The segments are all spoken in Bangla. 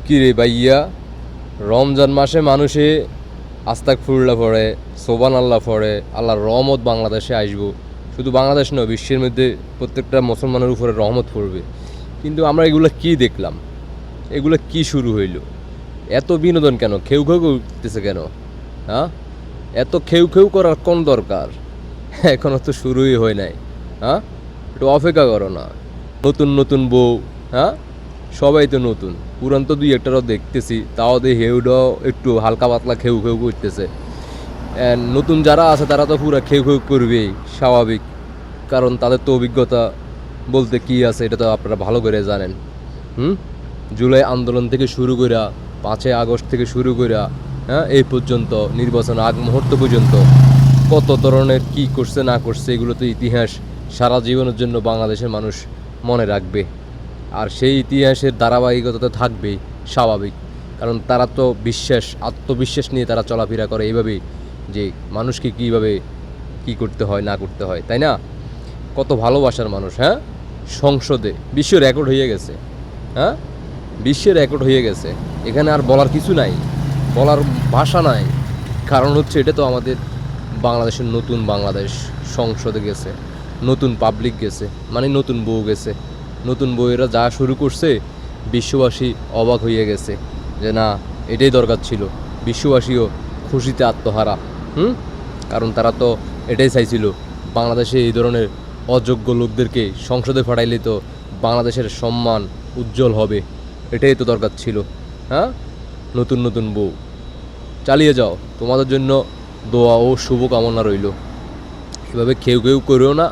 কি রে ভাইয়া, রমজান মাসে মানুষে আস্তাগফিরুল্লাহ পড়ে, সোবহানাল্লাহ পড়ে, আল্লাহর রহমত বাংলাদেশে আসবো। শুধু বাংলাদেশ নয়, বিশ্বের মধ্যে প্রত্যেকটা মুসলমানের উপরে রহমত পড়বে। কিন্তু আমরা এগুলো কি দেখলাম? এগুলো কি শুরু হইল? এত বিনোদন কেন? খেউ খেউ করতেছে কেন? হ্যাঁ, এত খেউ খেউ করার কোন দরকার? এখনো তো শুরুই হয় নাই। হ্যাঁ, একটু অপেক্ষা করো না। নতুন নতুন বউ, হ্যাঁ, সবাই তো নতুন, পুরান তো দুই একটারও দেখতেছি, তাও দেখে হেউটাও একটু হালকা পাতলা খেউ খেউ করতেছে। নতুন যারা আছে তারা তো পুরা খেউ খেউ করবেই, স্বাভাবিক। কারণ তাদের তো অভিজ্ঞতা বলতে কি আছে এটা তো আপনারা ভালো করে জানেন। হুম, জুলাই আন্দোলন থেকে শুরু কইরা 5ই আগস্ট থেকে শুরু কইরা, হ্যাঁ, এই পর্যন্ত নির্বাচন আগ মুহূর্ত পর্যন্ত কত ধরনের কি করছে না করছে, এগুলো তো ইতিহাস সারা জীবনের জন্য বাংলাদেশের মানুষ মনে রাখবে। আর সেই ইতিহাসের ধারাবাহিকতা থাকবেই, স্বাভাবিক। কারণ তারা তো আত্মবিশ্বাস নিয়ে তারা চলাফেরা করে এইভাবেই, যে মানুষকে কীভাবে কী করতে হয় না করতে হয়, তাই না? কত ভালোবাসার মানুষ, হ্যাঁ। সংসদে বিশ্ব রেকর্ড হয়ে গেছে, হ্যাঁ, বিশ্বের রেকর্ড হয়ে গেছে। এখানে আর বলার কিছু নাই, বলার ভাষা নাই। কারণ হচ্ছে এটা তো আমাদের বাংলাদেশের নতুন বাংলাদেশ। সংসদে গেছে, নতুন পাবলিক গেছে, মানে নতুন বউ গেছে। নতুন বউয়েরা যা শুরু করছে, বিশ্ববাসী অবাক হয়ে গেছে যে না, এটাই দরকার ছিল। বিশ্ববাসীও খুশিতে আত্মহারা। কারণ তারা তো এটাই চাইছিল, বাংলাদেশে এই ধরনের অযোগ্য লোকদেরকে সংসদে পাঠাইলে তো বাংলাদেশের সম্মান উজ্জ্বল হবে। এটাই তো দরকার ছিল। হ্যাঁ, নতুন নতুন বউ চালিয়ে যাও, তোমাদের জন্য দোয়া ও শুভকামনা রইল। এভাবে কেউ কেউ করেও না,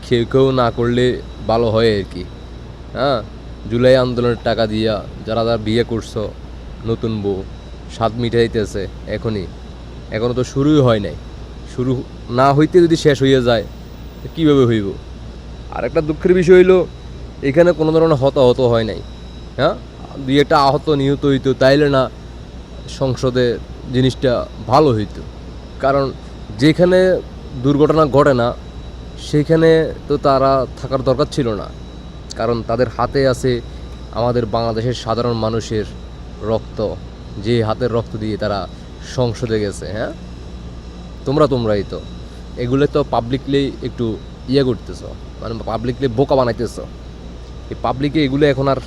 কেউ কেউ না করলে ভালো হয় আর কি। হ্যাঁ, জুলাই আন্দোলনের টাকা দিয়া যারা যারা বিয়ে করছো, নতুন বউ স্বাদ মিটাইতেছে এখনও তো শুরুই হয় নাই। শুরু না হইতে যদি শেষ হইয়া যায়, কীভাবে হইব? আর একটা দুঃখের বিষয় হইল, এখানে কোনো ধরনের হতাহত হয় নাই। হ্যাঁ, দুই একটা আহত নিহত হইতো, তাইলে না সংসদে জিনিসটা ভালো হইতো। কারণ যেখানে দুর্ঘটনা ঘটে না, সেইখানে তো তারা থাকার দরকার ছিল না। কারণ তাদের হাতে আছে আমাদের বাংলাদেশের সাধারণ মানুষের রক্ত, যে হাতের রক্ত দিয়ে তারা সংসদে গেছে। হ্যাঁ, তোমরাই তো এগুলো তো পাবলিকলি একটু করতেছ, মানে পাবলিকলি বোকা বানাইতেছ। এই পাবলিকে এগুলো এখন আর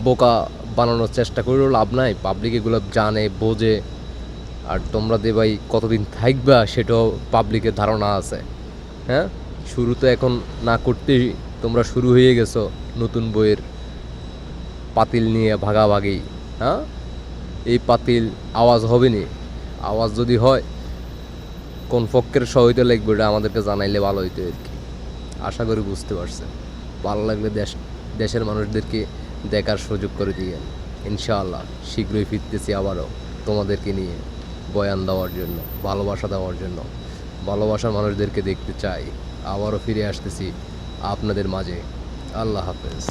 বোকা বানানোর চেষ্টা করেও লাভ নাই। পাবলিক এগুলো জানে, বোঝে। আর তোমরা যে ভাই কতদিন থাকবা সেটাও পাবলিকের ধারণা আছে। হ্যাঁ, শুরু তো এখন না করতেই তোমরা শুরু হয়ে গেছো নতুন বইয়ের পাতিল নিয়ে ভাগাভাগি। হ্যাঁ, এই পাতিল আওয়াজ হবে নি? আওয়াজ যদি হয়, কোন পক্ষের সহায়তা লাগবে এটা আমাদেরকে জানাইলে ভালো হইতো আর কি। আশা করি বুঝতে পারছেন। ভালো লাগলে দেশের মানুষদেরকে দেখার সুযোগ করে দিয়ে, ইনশাআল্লাহ শীঘ্রই ফিরতেছি আবারও তোমাদেরকে নিয়ে বয়ান দেওয়ার জন্য, ভালোবাসা দেওয়ার জন্য। ভালোবাসার মানুষদেরকে দেখতে চাই। আবারও ফিরে আসতেছি আপনাদের মাঝে। আল্লাহ হাফেজ।